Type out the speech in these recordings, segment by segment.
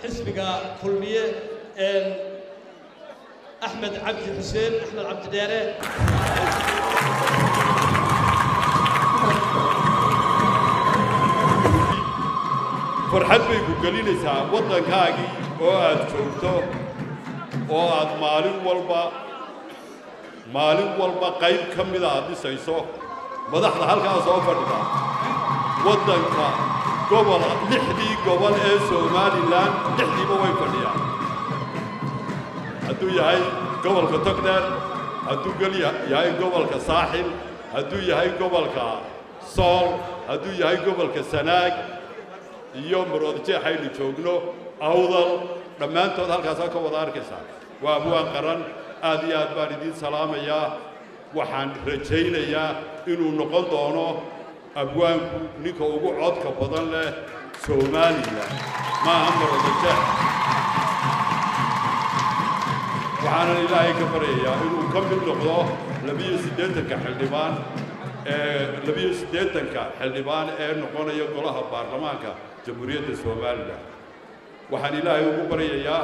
حسبك كلية أحمد عبد حسين أحمد عبد ديره فرحت بيكو قليلة وطن كاقي وقعد شوفته وقعد مالين والبا قيب كمدا هذه سيسو مدحنا halka soo fadhida wadanka gobol lixdii gobol ee Soomaaliland lixdiiba way fadhiyaan haduu yahay gobolka Togdheer haduu yahay gobolka Saaxil haduu yahay gobolka Sool haduu yahay gobolka Sanaag iyo Maroodijeex aynu joogno awdal dhamaantood halkaas ka wada arkaysaa waa buwan qaran aad iyo aad baan idin salaamayaa waxaan rajaynayaa inuu noqon doono abwaanku ninka ugu codka badan leh Soomaaliland ma Maroodijeex waxaan ilaahay ka baryayaa inuu ka mid noqdo 82 xildhibaan xildhibaan ee noqonaya golaha baarlamaanka jamhuuriyadda Soomaaliland waxaan ilaahay ugu baryayaa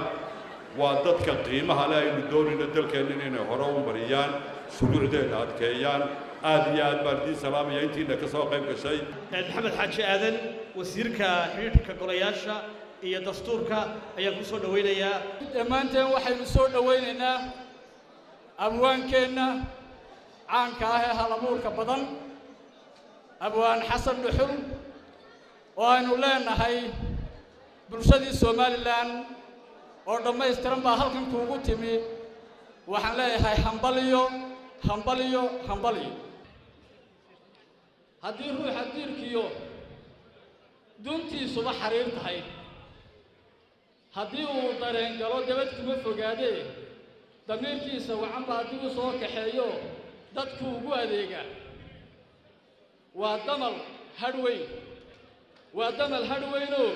waa dadka qiimaha leh aynu doonayno dalkeena inay hore u mariyaan shuruucdeena adkeeyaan aad iyo aad baan idin salaamaya intiina ka soo qayb gashay maxamed xaaji aadan wasiirka xiriirka golayaasha iyo dastuurka ayaan ku soo dhaweynayaa dhammaanteen waxaynu soo dhaweynaynaa abwaankeenna caanka ah ee halabuurka badan abwaan xasan dhuxul oo aynu leenahay bulshadii Soomaaliland oo dhammaystiran baa halkan kuugu timi waxaan leeyahay hambaliyo haddii ruuxa diirkiyo duntiisuba xariir tahay haddii uu dareen galo dabad kuma fogaadee damiirkiisa wacan baa haddii uu soo kaxeeyo dadku ugu adeega waa damal hadhweynoo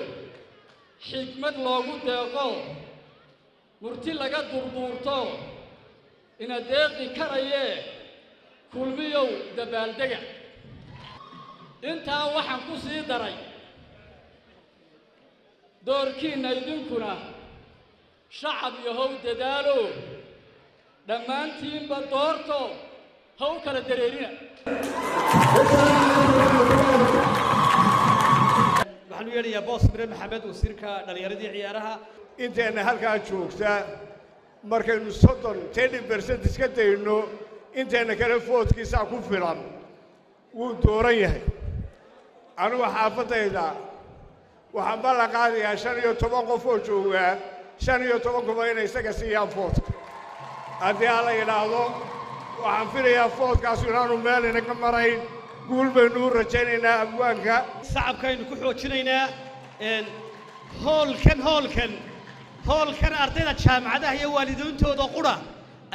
xikmad loogu deeqo murti laga durduurto ina deeqi karayee kulmiyow dabaaldega intaa waxaan ku sii daray doorkiinna idinkuna shacab yahow dadaalo dhammaantiinba doorto ha u kala dareerina waxaan u yeedhayaa boos mire maxamed wasiirka dhallinyaradii ciyaaraha inteena halkaa joogta markaynu 30% iska dayno inteena kale foodkiisa ku filan wuu dooran yahay anigu xaafadayda waxaan bala qaadayaa 15 qof oo jooga 15 qof inay isaga siiyaan foodka haddii aan la yidhaahdo waxaan filayaa foodkaas inaanu meel inaga marayn guul baynu u rajaynaynaa abwaanka shacabkaynu ku xoojinaynaa hoolkan ardayda jaamacadaha iyo waalidiintooda qura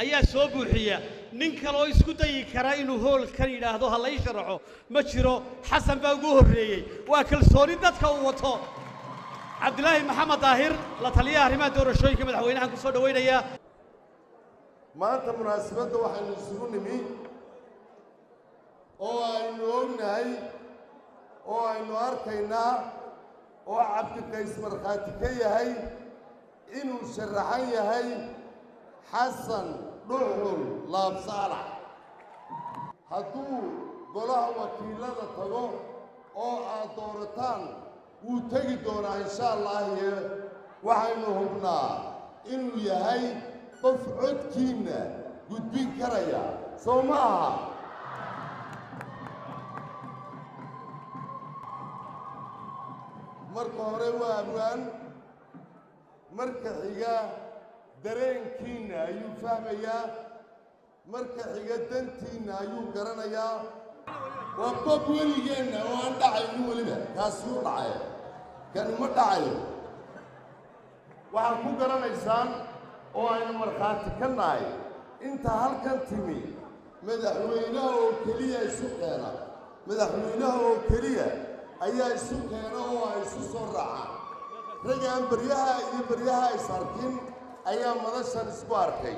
ayaa soo buuxiya nin kale oo isku dayi kara inuu hoolkan yidhaahdo ha la ii sharaxo ma jiro xasan baa ugu horreeyey waa kalsooni dadka uu wato cabdilaahi maxamed daahir la taliyaha arrimaha doorashooyinka madaxweynahan ku soo dhaweynayaa maanta munaasabadda waxaynu isugu nimi oo aynu ognahay oo aynu arkaynaa oo cabdiqays markhaati ka yahay inuu sharaxan yahay xasan dhuxul laabsaalax hadduu golaha wakiilada tago oo aad doorataan wuu tegi doonaa insha allah waxaynu hubnaa inuu yahay qof codkiinna gudbin karaya soo ma aha marka hore waa abwaan marka xiga dareenkiinna ayuu fahmayaa marka xiga dantiinna ayuu garanayaa waa qof weligeenna oo aan dhacaynin weliba kaasuu dhacay kani ma dhacayo waxaad ku garanaysaan oo aynu markhaati ka nahay inta halkan timi madaxweynaha oo keliya isu keena madaxweynaha oo keliya ayaa isu keena oo ay isu soo raacaan ragaan baryaha is arkin ayaa madashan isku arkay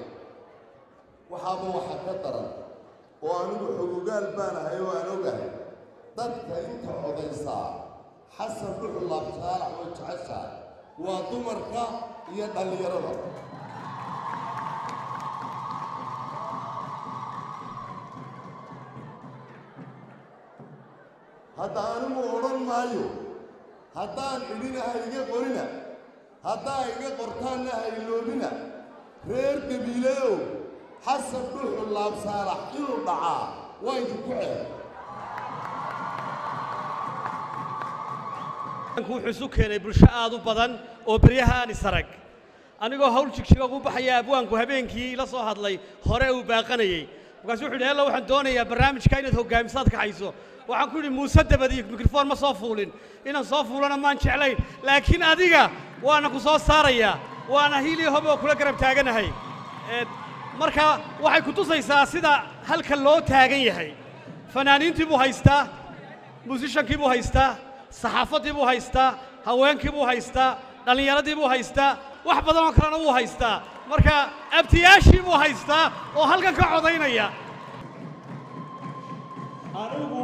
waxaaba waxa ka daran oo anigu xogogaal baan ahay oo aan ogahay dadka inta codaysaa xasan dhuxul laabsaalax oo jeceshahay waa dumarka iyo dhallinyarada. hadda anigu odhan maayo haddaan idhina ha iga qorina haddaa iga qortaanna ha iloobina reer gabiileyow xasan dhuxul laab saalax inuu dhacaa waa idinku ceeb. wuxuu isu keenay bulsho aad u badan oo beryaha aan isarag anigoo hawl jigjiga ugu baxaya abwaanku habeenkii la soo hadlay hore uu baaqanayay markaasuu wuxuu yidhi hella waxaan doonayaa barnaamijka inaad hoggaamisaad kaxayso waxaan ku yidhi muuse dabadii mikrofoon ma soo fuulin inaan soo fuulana maan jeclayn laakiin adiga waana ku soo saarayaa waana hiilii hob oo kula garab taaganahay marka waxay ku tusaysaa sida halka loo taagan yahay fanaaniintii buu haystaa muusishankii buu haystaa saxaafaddii buu haystaa haweenkii buu haystaa dhallinyaradii buu haystaa wax badan oo kalena wuu haystaa marka abtiyaashii buu haystaa oo halkan ka codaynaya anigu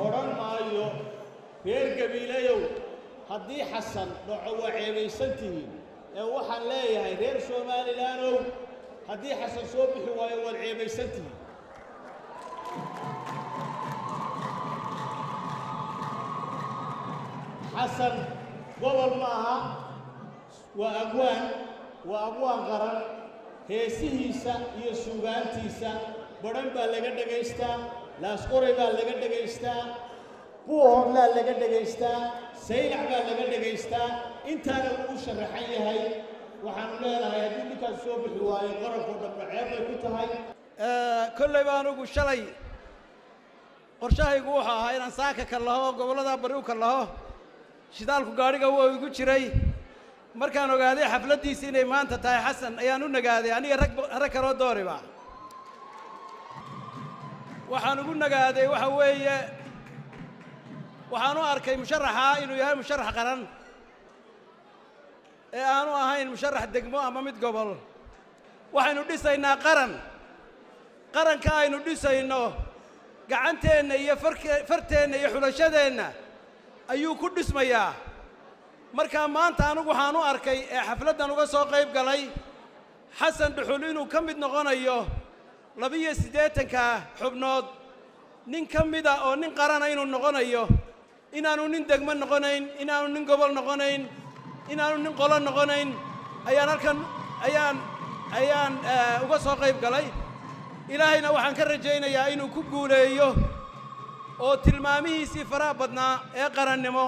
odhan maayo reer gabiileyow haddii xasan dhaco waa ceebaysan tihiin ee waxaan leeyahay reer somalilaanow haddii xasan soo bixi waayo waad ceebaysan tihiin xasan gobol ma aha waa abwaan qaran heesihiisa iyo suugaantiisa badhan baa laga dhagaystaa laasqoray baa laga dhagaystaa buuhoodlaa laga dhagaystaa saylac baa laga dhagaystaa intaana wuu u sharaxan yahay waxaanu leenahay haddii ninkaas soo bixi waayo qarankoo dhanba ceeb bay ku tahay kolley baa anugu shalay qorshahaygu wuxuu ahaa inaan saaka ka laho gobollada bari u ka laho shidaalku gaadhiga waa igu jiray markaan ogaaday xafladdiisi inay maanta tahay xasan ayaan u nagaaday aniga rag kaloo dooriba waxaan ugu nagaaday waxa weeye waxaan u arkay musharaxa inuu yahay musharax qaran ee aanu ahayn musharax degmo ama mid gobol waxaynu dhisaynaa qaranka aynu dhisayno gacanteenna iyo farteenna iyo xulashadeenna ayuu ku dhismayaa markaa maanta anigu waxaan u arkay ee xafladdan uga soo qayb galay xasan dhuxul inuu ka mid noqonayo 82 xubnood nin ka mida oo nin qarana inuu noqonayo inaanu nin degmo noqonayn inaanu nin gobol noqonayn inaanu nin qolo noqonayn ayaan halkan ayaan uga soo qayb galay ilaahayna waxaan ka rajaynayaa inuu ku guuleeyo oo tilmaamihiisii faraha badnaa ee qarannimo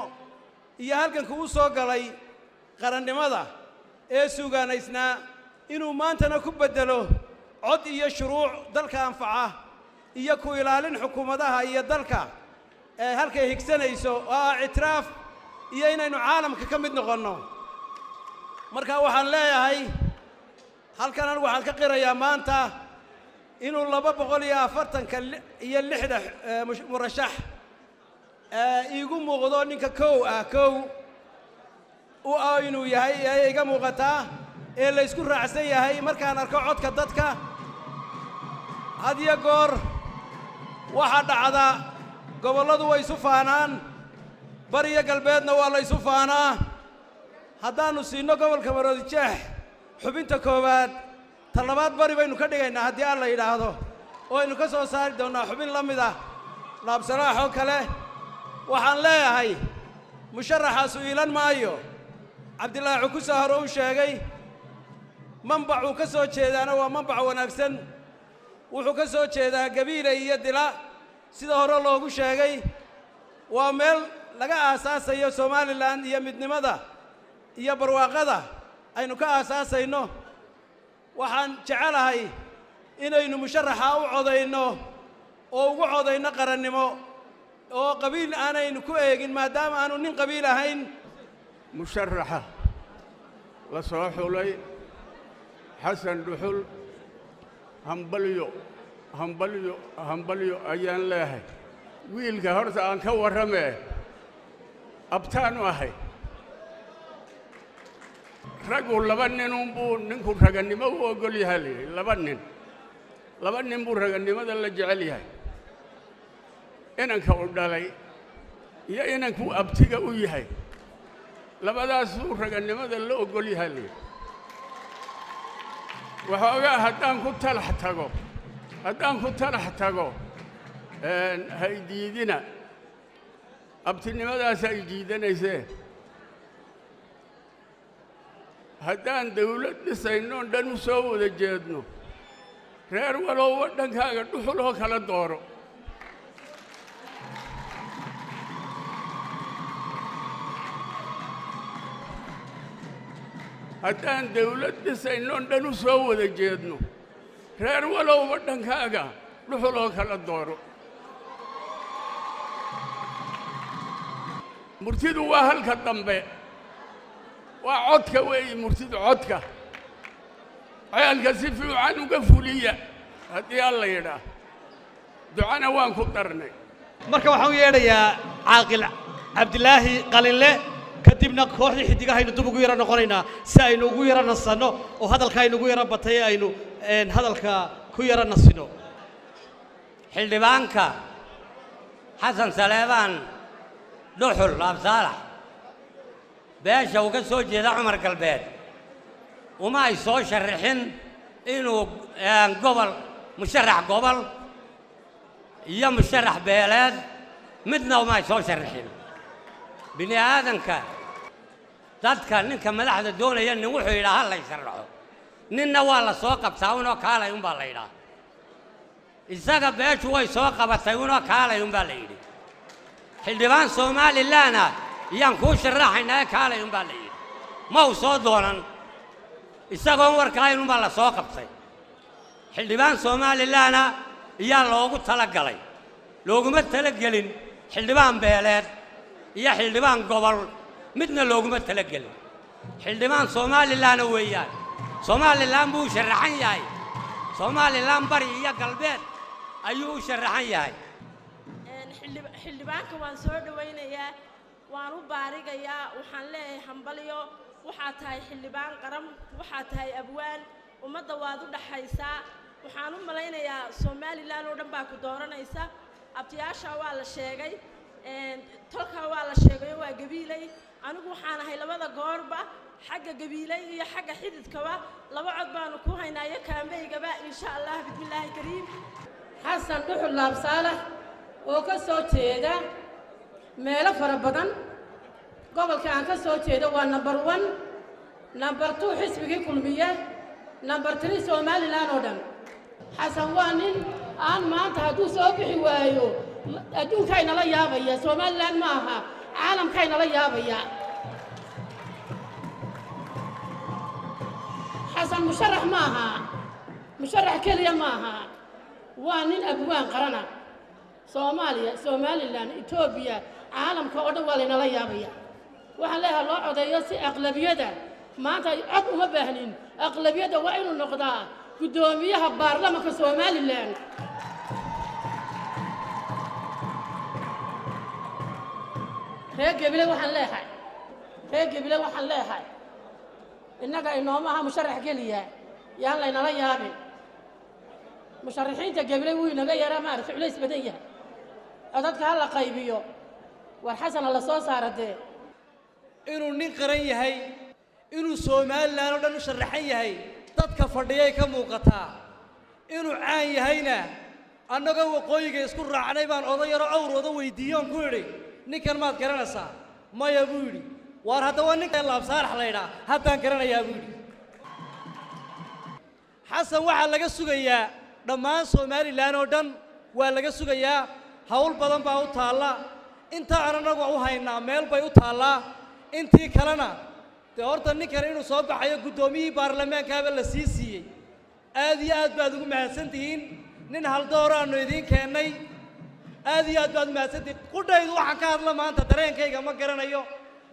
iyo halkanka u soo galay qarannimada ee suugaanaysnaa inuu maantana ku beddelo cod iyo shuruuc dalka anfaca iyo ku ilaalin xukuumadaha iyo dalka ee halkay higsanayso oo ah ictiraaf iyo inaynu caalamka ka mid noqonno marka waxaan leeyahay halkan anigu waxaan ka qirayaa maanta inuu 246 murashax iigu muuqdo ninka kow u ah inuu yahay ee iga muuqataa ee la isku raacsan yahay markaan arko codka dadka had iyo goor waxaa dhacda gobolladu way isu faanaan bariyo galbeedna waa la isu faanaa haddaannu siinno gobolka maroodijeex xubinta koowaad talabaad bari baynu ka dhigaynaa haddii alla yidhaahdo oo aynu ka soo saari doonnaa xubin la mid ah laabsalaax oo kale waxaan leeyahay musharaxaasu iilan maayo cabdilaahi xukusa hore uu sheegay manbacuu ka soo jeedaana waa manbac wanaagsan wuxuu ka soo jeedaa gabiiley iyo dila sida hore loogu sheegay waa meel laga aasaasayo somalilan iyo midnimada iyo barwaaqada aynu ka aasaasayno waxaan jecelahay inaynu musharaxa u codayno oo ugu codayno qarannimo oo qabiil aanaynu ku eegin maadaama aanu nin qabiil ahayn musharaxa la soo xulay xasan dhuxul hambalyo ayaan leeyahay wiilka horta aan ka warramee abtaan u ahay raggu 2 ninunbuu ninku ragannimo u ogol yahay layidhi 2 nin buu ragannimada la jecel yahay inanka u dhalay iyo inankuu abtiga u yahay labadaasuu raganimada la ogol yahay le waxoogaa haddaan ku talax tago hay diidina abtinimadaas ay diidanaysee haddaan dawlad dhisaynoon dhan u soo wada jeedno reer walow waddankaaga dhuxuloo kala dooro haddaan dawlad dhisaynoon dhan u soo wada jeedno reer walow waddankaaga dhuxuloo kala dooro murtidu waa halka dambe waa codka weeye murtidu codka ceelka si fiican uga fuliya haddii alla yidhaah ducana waan ku darnay marka waxaan u yeedhayaa caaqil cabdilaahi qalinle kadibna kooxdii xidigahaynu dib ugu yara noqonaynaa si aynu ugu yara nasanno oo hadalka aynu ugu yara batay aynu hadalka ku yara nasino xildhibaanka xasan saleebaan dhuxul laabsaalax beesha uu ka soo jeeda cumar galbeed uma ay soo sharaxin inuu musharax gobol iyo musharax beeleed midna uma ay soo sharaxin bini aadanka dadka ninka madaxda doonaya nin wuxuu yidhaa ha lay sharaxo ninna waa la soo qabtaa unoo kaalay unbaa la yidhaa isaga beeshu way soo qabatay unoo kaalay unbaa la yidhi xildhibaan somalilan iyaan kuu sharaxaynaa kaalay unbaa la yidhi ma uu soo doonan isagoon warkaayn unbaa la soo qabtay xildhibaan somalilan iyaa loogu talagalay looguma talagelin xildhibaan beeleed iyo xildhibaan gobol midna looguma talagelin xildhibaan somalilan weeyaan somalilan buu sharaxan yahay somalilan bari iyo galbeed ayuu u sharaxan yahay xildhibaanka waan soo dhawaynayaa waan u baarigayaa waxaan leeyahay hambalyo waxaa tahay xildhibaan qaran waxaa tahay abwaan ummadda waad u dhaxaysaa waxaan u malaynayaa somalilan oo dhan baa ku dooranaysa abtiyaasha waa la sheegay tolkaa waa la sheegayo waa gabiilay anigu waxaan ahay labada goorba xagga gabiilay iyo xagga xididkaba laba cod baanu ku haynaa iyo kaambeygaba insha allah bismillaahi kariim xasan dhuxul laabsaalax oo ka soo jeeda meelo fara badan gobolka aan ka soo jeedo waa number 1 number 2 xisbigii kulmiye number 3 somalilan oo dhan xasan waa nin aan maanta hadduu soo bixi waayo adduunkayna la yaabaya somalilan ma aha caalamkayna la yaabaya xasan musharax ma aha musharax keliya ma aha waa nin abwaan qarana soomaaliya somalilan etoobiya caalamka oo dhan waa laynala yaabaya waxaan leeyahay loo codeeyo si aqlabiyada maanta cod uma baahnin aqlabiyada waa inuu noqdaa guddoomiyaha baarlamaanka somalilan reer gebile waxaan leeyahay innaga inooma aha musharax keliya yaan laynala yaabin musharaxiinta gebile wuu inaga yaraa maaragta culays badan yahay codadka ha la qaybiyo war xasana la soo saara dee inuu nin qaran yahay inuu somalilan oo dhan u sharaxan yahay dadka fadhiyay ka muuqataa inuu caan yahayna annagoo waqooyiga isku raacnay baan odayaro awrooda weydiiyoon ku idhi ninkan maad garanaysaa maya buu yidhi waar haddaba ninkan laabsaalax laydhaa haddaan garanayaa buu yidhi xasan waxaa laga sugayaa dhammaan somalilan oo dhan waa laga sugayaa hawl badan baa u taalla inta aan annagu u haynaa meel bay u taallaa intii kalena dee horta ninkan inuu soo baxayo guddoomiyihii baarlamaankaaba la sii siiyey aad iyo aad baad ugu mahadsantihiin nin haldoor aannu idiin keennay aad iyo aad baad mahadsantihiin qudhaydu waxaan ka hadla maanta dareenkayga ma garanayo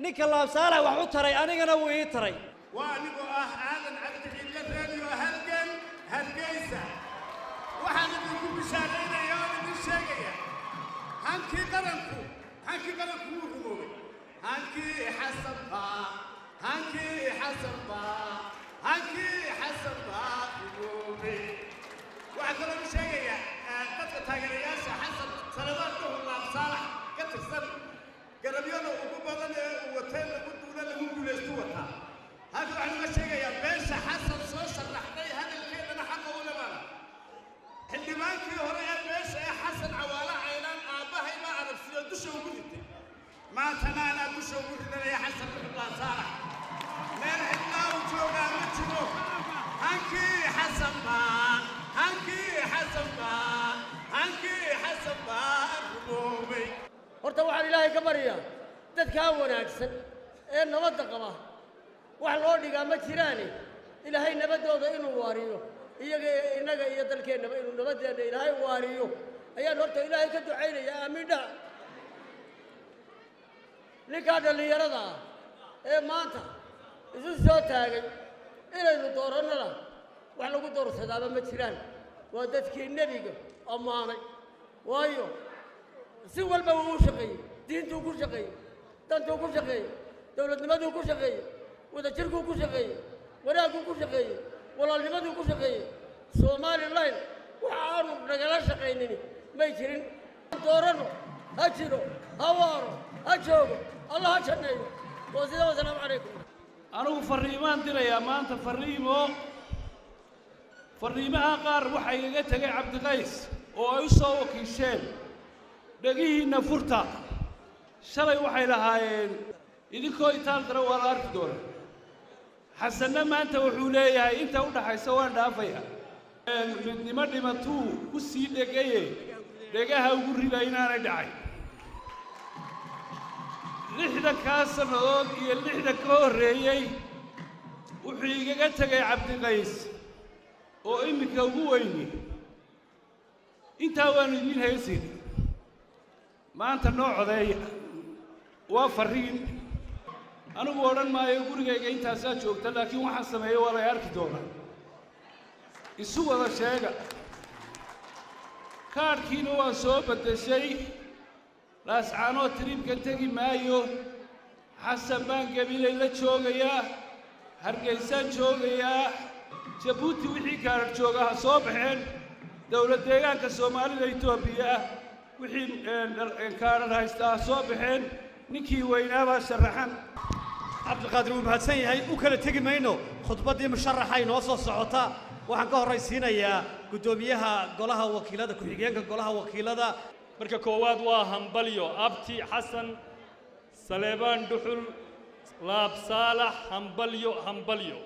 ninka laabsaalax wax u taray anigana wuu ii taray waa anigoo ah aadan cabdiciidla raadiyo halgan hargeysa waxaan idinku bishaaraynaya oo idin sheegaya hankii qaranku wuu rumoobay hankii xasan baa rumoobay waxaan kaloo idin sheegaya dadka taageerayaasha xasan saleebaan dhuxul laabsaalax ka tirsan garabyada ugu badan ee uu wateen lagu duula lagu ka baryaa dadkaa wanaagsan ee nabadda qaba wax loo dhigaa ma jiraane ilaahay nabaddooda inuu waariyo iyaga innaga iyo dalkeennaba inuu nabadeenna ilaahay waariyo ayaan horta ilaahay ka ducaynayaa aamiin dhaha ninkaa dhallinyarada ah ee maanta isu soo taagay inaynu doorannona wax lagu doorsadaaba ma jiraan waa dadkii nebiga ammaanay waayo si walba wuu u shaqeeyey diintuu ku shaqeeyey dantuu ku shaqeeyey dowladnimaduu ku shaqeeyey wadajirkuu ku shaqeeyey wanaagguu ku shaqeeyey walaalnimaduu ku shaqeeyey somalilan waxa aanu nagala shaqaynini may jirin dooranno ha jiro ha waaro ha joogo allah ha janneeyo waa sida wasalaamu calaykum anigu farriimaan dirayaa maanta farriimaha qaar waxaa igaga tegay cabdiqays oo ay u soo wakiisheen dhegihiinna furta shalay waxay lahaayeen idinkoo itaal dara waa la arki doona xasanna maanta wuxuu leeyahay inta u dhaxaysa waan dhaafaya midnimo dhimatuu ku sii dhegaye dhegaha ugu rida inaanay dhacay 60 sannadood iyo 60 ka horreeyey wuxuu igaga tegay cabdiqays oo iminka ugu weyni intaa waanu idiin haysin maanta noo codeeya waa farriin anigu odhan maayo gurigayga intaasaa joogta laakiin waxaan sameeyo waa lay arki doonaa isu wada sheega kaadhkiina waan soo beddeshay laascaanoo tiriibkan tegi maayo xasan baan gabilay la joogayaa hargeysaan joogayaa jabuuti wixii kaadhar jooga ha soo baxeen dowlad deegaanka soomaalida etoobiya ah wixii kaadhar haysta ha soo baxeen ninkii weynaabaa sharaxan cabdiqaadir wuu mahadsan yahay u kala tegi mayno khudbaddii musharaxa inoo soo socota waxaan ka horraysiinayaa guddoomiyaha golaha wakiilada ku-xigeenka golaha wakiilada marka koowaad waa hambalyo abti xasan saleebaan dhuxul laab saalax hambalyo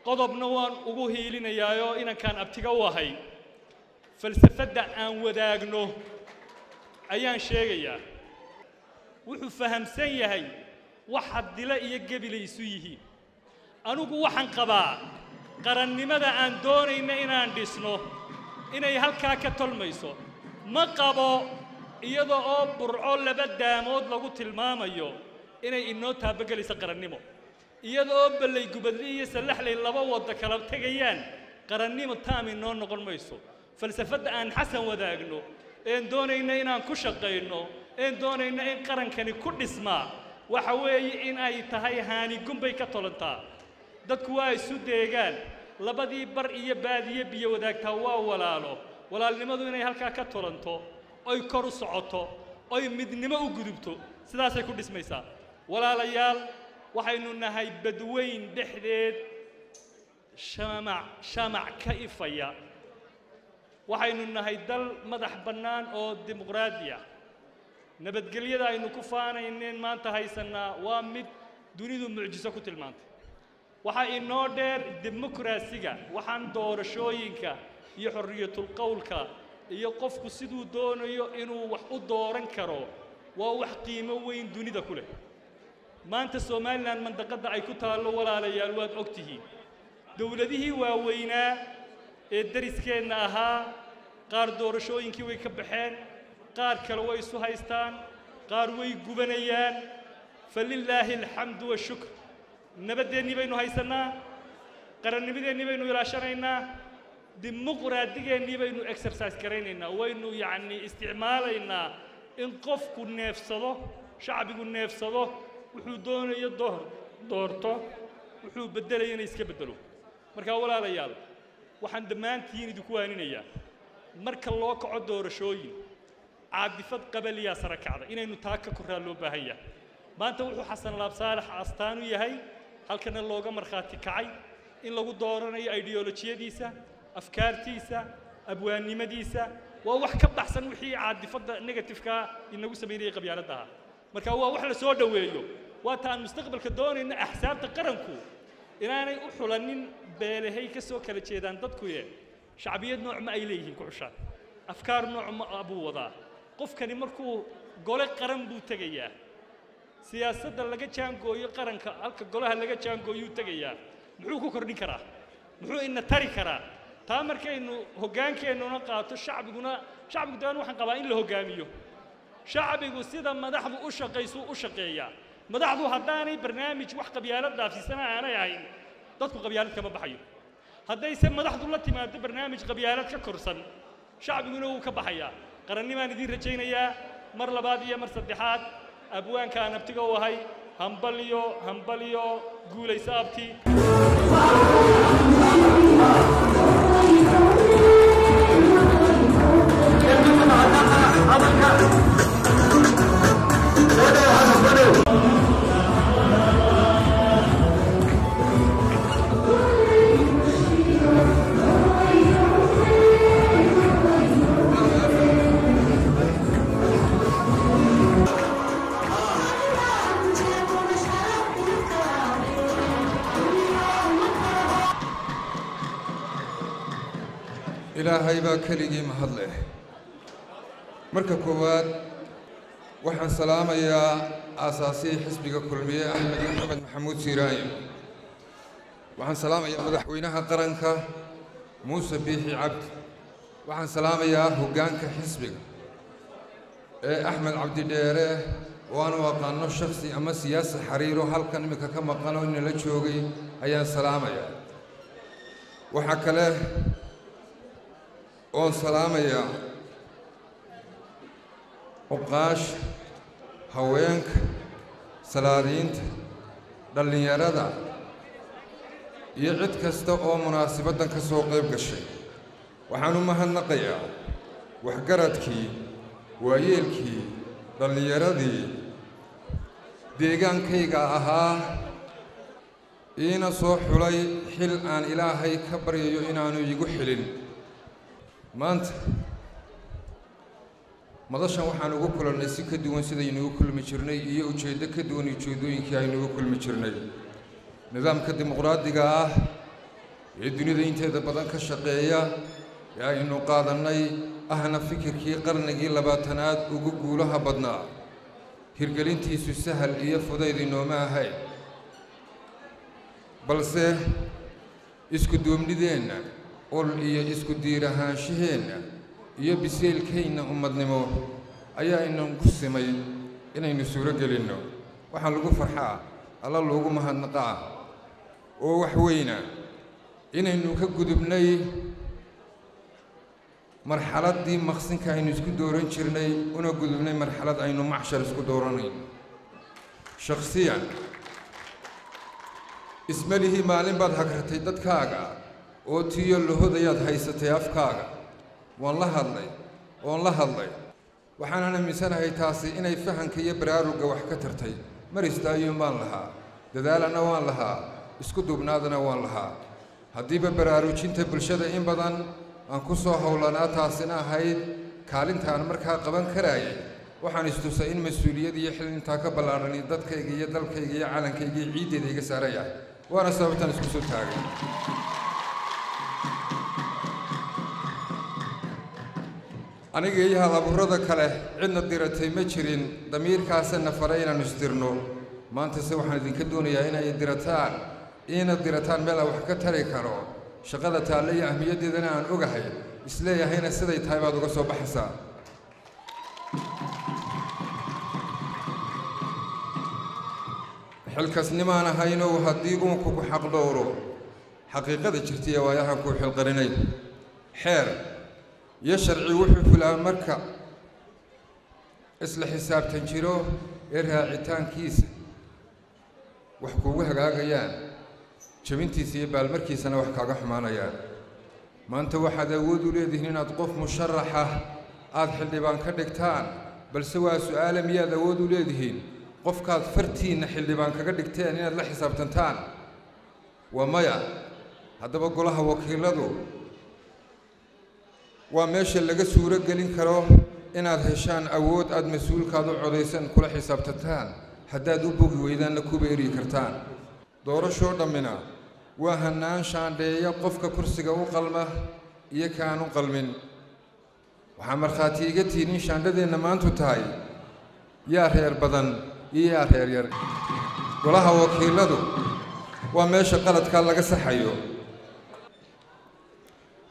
qodobna waan ugu hiilinayaayo inankaan abtiga u ahay falsafadda aan wadaagno ayaan sheegayaa wuxuu fahamsan yahay waxa dila iyo gebila isu yihiin anigu waxaan qabaa qarannimada aan doonayna inaan dhisno inay halkaa ka tolmayso ma qabo iyada oo burco 2 daamood lagu tilmaamayo inay inoo taabagelayso qarannimo iyada oo ballay gubadli iyo salaxlay 2 wadda kala tegayaan qarannimo taam inoo noqon mayso falsafadda aan xasan wadaagno een doonayna inaan ku shaqayno een doonayna in qarankani ku dhismaa waxa weeye in ay tahay haani gumbay ka tolantaa dadku waa isu deegaan labadii bar iyo baadiye biyo wadaagtaa waa walaalo walaalnimadu inay halkaa ka tolanto oy kor u socoto oy midnimo u gudubto sidaasay ku dhismaysaa walaalayaal waxaynu nahay badweyn dhexdeed shamac ka ifaya waxaynu nahay dal madax bannaan oo dimuqraadi ah nabadgelyada aynu ku faanayneen maanta haysannaa waa mid dunidu mucjiso ku tilmaantay waxaa inoo dheer dimuqraasiga waxaan doorashooyinka iyo xorriyatul qowlka iyo qofku siduu doonayo inuu wax u dooran karo waa wax qiimo weyn dunida ku leh maanta Soomaaliland mandaqada ay ku taalo walaalayaal waad ogtihiin dawladihii waaweynaa ee dariskeena ahaa qaar doorashooyinkii way ka baxeen qaar kale way isu haystaan qaar way gubanayaan falillaahi alxamdu washukr nabadeenni baynu haysanaa qarannimadeenni baynu ilaashanaynaa dimuqraadigeennii baynu exercise garaynaynaa waynu yacni isticmaalaynaa in qofku neefsado shacbigu neefsado wuxuu doonayo doorto wuxuu beddelayana iska beddelo markaa walaalayaal waxaan dhammaantiin idinku waaninayaa marka loo kaco doorashooyin caadifad qabaliyaa sare kacda inaynu taa ka korraa loo baahan yahay maanta wuxuu xasan laab saalax astaan u yahay halkana looga markhaati kacay in lagu dooranayo ideolojiyadiisa afkaartiisa abwaannimadiisa waa wax ka baxsan wixii caadifadda negatifeka inagu sameynayay qabyaaladda ahaa marka waa wax la soo dhoweeyo waa taan mustaqbalka doonayna axsaabta qaranku inaanay u xulanin beelahay ka soo kala jeedaan dadkuye shacbiyad nooc ma ay leeyihiin ku xushaan afkaar nooc ma abuu wadaa qofkani markuu gole qaran buu tegayaa siyaasadda laga jaangooyo qaranka halka golaha laga jaangooyuu tegayaa muxuu ku kordhin karaa muxuu ina tari karaa taa markaynu hoggaankeennuna qaato shacbiguna shacbigu daan waxaan qabaa in la hoggaamiyo shacbigu sida madaxdu u shaqaysu u shaqeeyaa madaxdu haddaanay barnaamij wax qabyaalad dhaafsiisana aanay ahayn dadku qabyaalad kama baxayo haddayse madaxdu la timaado barnaamij qabyaalad ka korsan shacbiguna wuu ka baxayaa qarannimaan idiin rajaynayaa mar labaad iyo mar saddexaad abwaankaan abtiga u ahay hambalyo guulaysa abti ilaahay baa keligii mahad leh marka koowaad waxaan salaamayaa aasaasihii xisbiga kulmiye axmed maxamed maxamuud siiraayo waxaan salaamayaa madaxweynaha qaranka muuse biixi cabdi waxaan salaamayaa hoggaanka xisbiga ee axmed cabdi dheere oo aanu aqaano shakhsi ama siyaasi xariiro halkan iminka ka maqan oo inala joogay ayaan salaamayaa waxaa kale oon salaamayaa uqaasha haweenka salaadiinta dhallinyarada iyo cid kasta oo munaasabaddan ka soo qayb gashay waxaan u mahadnaqayaa waxgaradkii waayeelkii dhallinyaradii deegaankayga ahaa iina soo xulay xil aan ilaahay ka baryayo inaanu iigu xilin maanta madashan waxaan ugu kulannay si ka duwan sidaynugu kulmi jirnay iyo ujeeddo ka duwan ujeeddooyinkii aynugu kulmi jirnay nidaamka dimuqraadiga ah ee dunida inteeda badan ka shaqeeya ee aynu qaadannay ahna fikirkii qarnigii labaatanaad ugu guulaha badnaa hirgelintiisu sahal iyo fudayd inooma ahayn balse isku duubnideenna ol iyo isku diirahaanshaheenna iyo biseelkayna ummadnimo ayaa inagu simay inaynu suuro gelinno waxaan lagu farxaa alla loogu mahadnaqaa oo wax weyna inaynu ka gudubnay marxaladdii maqsinka aynu isku dooran jirnay una gudubnay marxalad aynu macshar isku dooranayno shakhsiyan ismalihii maalin baad hagartay dadkaaga oo tiyo lahodayaad haysatay afkaaga waan la hadlay waxaanan aaminsanahay taasi inay fahanka iyo baraarugga wax ka tartay mar istaayuun baan lahaa dadaalana waan lahaa isku duubnaadana waan lahaa haddiiba baraarujinta bulshada in badan aan ku soo howlanaa taasina ahayd kaalintaan markaa qaban karaayay waxaan istusay in mas-uuliyad iyo xil intaa ka ballaarhani dadkayga iyo dalkayga iyo calankayga iyo ciiddeeda iga saaran yahay waana sababtaan isku soo taagay aniga iyo halaburrada kale cidna diratay ma jirin damiirkaasana faray inaannu isdirno maantase waxaan idinka doonayaa inay dirataan meel aan wax ka tari karo shaqada taalle iyo ahmiyaddeedana aan ogahay isleeyahayna siday tahay baad uga soo baxaysaa xilkasnimaan ahaynow haddii uunku ku xaqdhowro xaqiiqada jirtaiyo waayahan kuu xilqarinay xeer iyo sharci wuxuu fulaa marka isla xisaabtan jiro ee raacitaankiisa wax kuugu hagaagayaan jabintiisa iyo baalmarkiisana wax kaaga xumaanayaan maanta waxaad awood u leedihiin inaad qof musharaxa aad xildhibaan ka dhigtaan balse waa su'aale miyaad awood u leedihiin qofkaad fartiinna xildhibaan kaga dhigteen inaad la xisaabtantaan waa maya haddaba golaha wakiiladu waa meesha laga suuro gelin karo inaad heshaan awood aad mas-uulkaad u codaysan kula xisaabtantaan haddaad u bogi weydaanna kuba eryi kartaan doorashoo dhammina waa hannaan shaandheeya qofka kursiga u qalma iyo kaan u qalmin waxaa markhaati iga tihin in shaandhadeenna maantu tahay yaa reer badan iyo yaa reer yar golaha wakiiladu waa meesha qaladka laga saxayo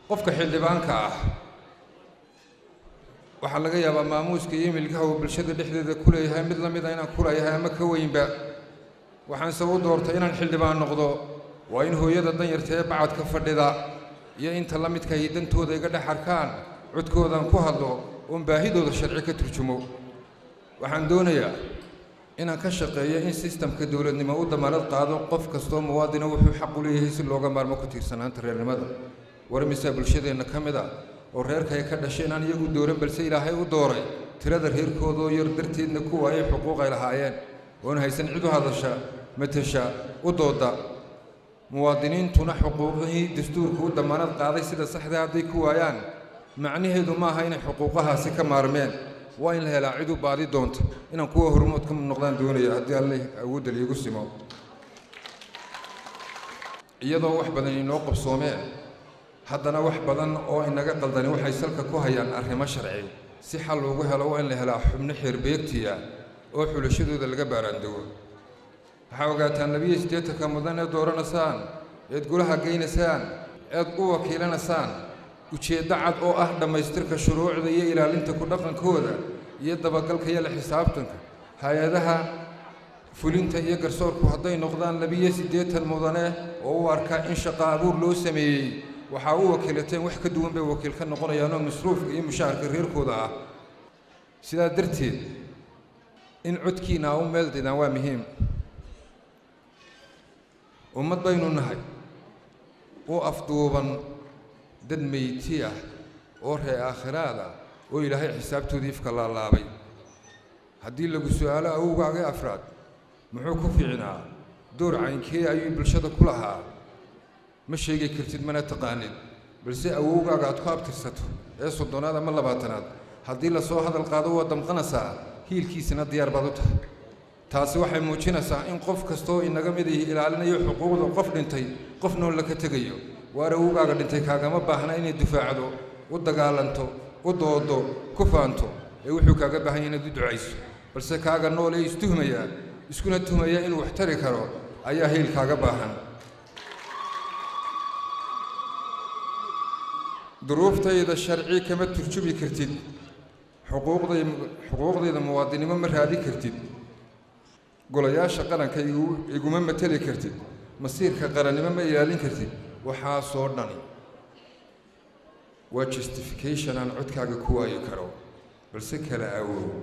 qofka xildhibaanka ah waxaa laga yaabaa maamuuska iyo milkaha uu bulshada dhexdeeda ku leeyahay mid la mid ah inaan ku leeyahay ama ka weynba waxaanse u doortay inaan xildhibaan noqdo waa in hooyada danyarta ee bacadka fadhida iyo inta la midka ay dantooda iga dhex arkaan codkoodaan ku hadlo oon baahidooda sharci ka turjumo waxaan doonayaa inaan ka shaqeeyo in sistamka dowladnimo u damaanad qaado qof kastoo muwaadina wuxuu xaq u leeyahay si looga maarmo ku tiirsanaanta reernimada war misaa bulshadeenna ka mid ah oo reerka ay ka dhasheen aan iyagu dooran balse ilaahay u dooray tirada reerkoodoo yar darteedna ku waayay xuquuq ay lahaayeen oon haysan cid u hadasha matasha u dooda muwaadiniintuna xuquuqihii dastuurku u damaanad qaaday sida saxda hadday ku waayaan macnaheedu ma aha inay xuquuqahaasi ka maarmeen waa in la helaa cid u baadi doonta inaan kuwa hormood ka noqdaan doonaya haddii alle awoodda liigu simo iyadoo wax badan inoo qabsoomeen haddana wax badan oo inaga qaldani waxay salka ku hayaan arrimo sharci si xal loogu helo waa in la helaa xubno xeerbeegtiya oo xulashadooda laga baaraandego waxaa ogaataan 82 mudan ee dooranaysaan eed golaha geynaysaan eed u wakiilanaysaan ujeeddo cad oo ah dhammaystirka shuruucda iyo ilaalinta ku dhaqankooda iyo dabagalka iyo la xisaabtanka hay-adaha fulinta iyo garsoorku hadday noqdaan 82 mudane oo u arkaa in shaqo abuur loo sameeyey waxaa u wakiilateen wax ka duwan bay wakiil ka noqonayaanoo masruufka iyo mushaharka reerkooda ah sidaa darteed in codkiina u meel didaan waa muhiim ummad baynu nahay oo afduuban dad meyti ah oo ree aakhiraad ah oo ilaahay xisaabtoodii ifka laalaabay haddii lagu su'aalo awowgaaga afraad muxuu ku fiicnaa door caynkee ayuu bulshada ku lahaa ma sheegi kartid mana taqaanid balse awowgaaga aad ku abtirsato ee 30aad ama 20aad haddii la soo hadal qaado waa damqanaysaa hiilkiisana diyaar baad u tahay taasi waxay muujinaysaa in qof kastoo inaga mid ah ilaalinayo xuquuqda qof dhintay qof nool la ka tegayo waar awowgaaga dhintay kaagama baahna inay difaacdo u dagaalanto u doodo ku faanto ee wuxuu kaaga baahan yahay inaad u ducayso balse kaaga nool ee istuhmaya iskuna tuhmaya inuu wax tari karo ayaa hiil kaaga baahan duruuftayda sharci kama turjubi kartid xuquuqdayda muwaadinimo ma raadi kartid golayaasha qaranka iguma matali kartid masiirka qarannimo ma ilaalin kartid waxaasoo dhani waa justification aan codkaaga ku waayi karo balse kala awood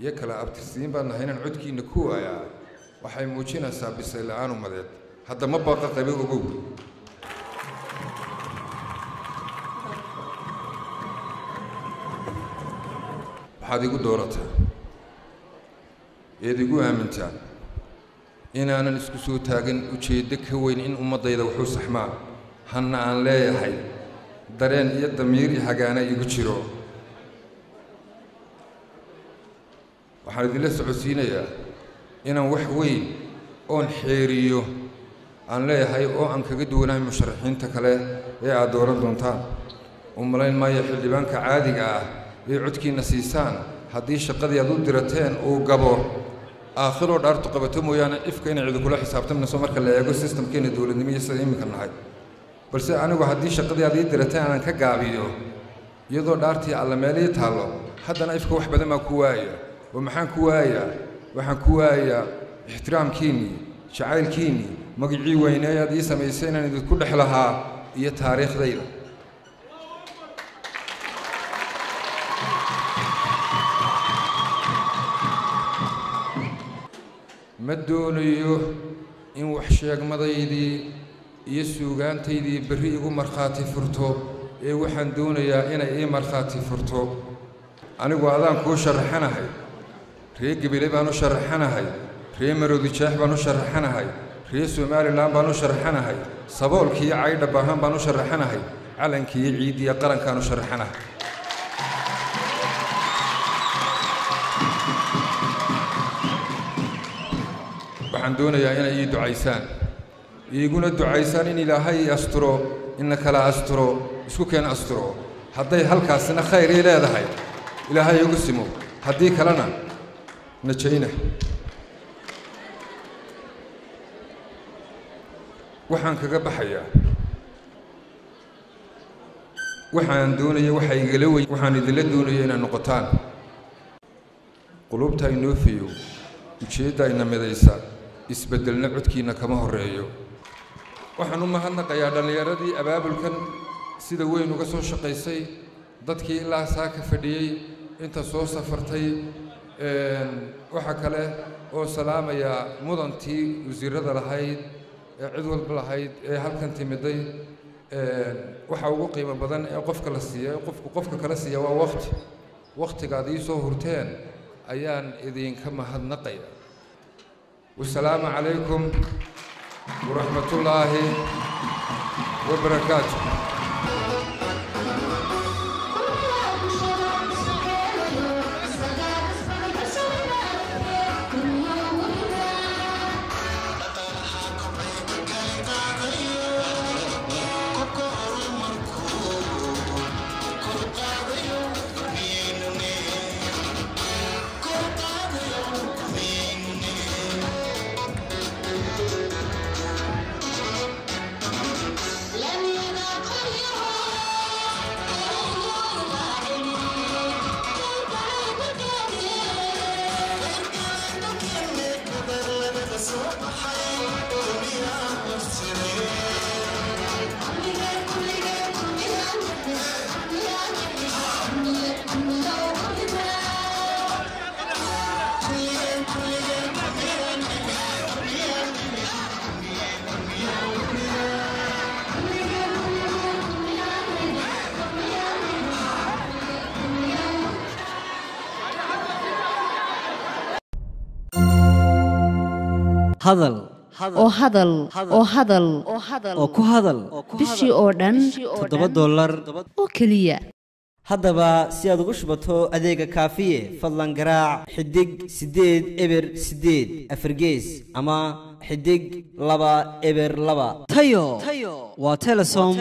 iyo kala abtirsiin baan nahay inaan codkiina ku waayaa waxay muujinaysaa bisay la'aan ummadeed hadda ma baqa qabe ogow waxaad igu doorataa eed igu aamintaa inaanan isku soo taagin ujeeddo ka weyn in ummaddayda wuxuu saxmaa hanna aan leeyahay dareen iyo damiir iyo hagaana igu jiro waxaan idinla socodsiinayaa inaan wax weyn oon xeeriyo aan leeyahay oo aan kaga duwanahay musharaxiinta kale ee aad dooran doontaan u malayn maayo xildhibaanka caadiga ah ee codkiina siisaan haddii shaqadii aad u dirateen uu gabo aakhiroo dhaartu qabato mooyaane ifka inay cidi kula xisaabtamayso marka la eego sistamkeena dowladnimo iyo sida iminka nahay balse anigu haddii shaqadii aad ii dirateen aanan ka gaabiyo iyadoo dhaartii alla meelii taallo haddana ifka wax badan baan ku waaya oo maxaan ku waayaa waxaan ku waayaa ixtiraamkiinnii jacaylkiinnii magacii weynee aad ii samaysay inaan idinku dhex lahaa iyo taariikhdayda ma doonayo in wax sheegmadaydii iyo suugaantaydii berri igu markhaati furto ee waxaan doonayaa inay ii markhaati furto anigu adaan kuu sharaxanahay ree gebele baan u sharaxanahay ree maroodi jeex baan u sharaxanahay ree somalilan baan u sharaxanahay saboolkiiyo caydha baahan baan u sharaxanahay calankiiyo ciiddiiyo qarankaan u sharaxanahay waxaan doonayaa inay ii ducaysaan iiguna ducaysaan in ilaahay ii asturo ina kala asturo isku keen asturo hadday halkaasina khayr ii leedahay ilaahay igu simo haddii kalena najayna waxaan kaga baxayaa waxaan doonaya waxa igala weyn waxaan idinla doonaya inaad noqotaan qulubta inoo fiyo ujeedda ina midaysa isbeddelna codkiina kama horeeyo waxaan u mahadnaqayaa dhallinyaradii abaabulkan sida weyn uga soo shaqaysay dadkii ilaa saa ka fadhiyey inta soo safartay waxa kale oo salaamaya mudantii wasiirada lahayd ee cid walba lahayd ee halkan timiday waxa ugu qiimo badan ee qofka la siiyo qofka kala siiya waa waqtigaad ii soo hurteen ayaan idinka mahadnaqaya wasalaamu calaykum waraxmatullaahi wabarakaatu hadal oo hadal oo hadal oo ku hadal bishii oo dhan $7 oo kaliya haddaba si aad ugu shubato adeega kaafiye fadlan garaac xidig 8 eber 8 afargees ama xidig 2 eber 2 tayo waa telesom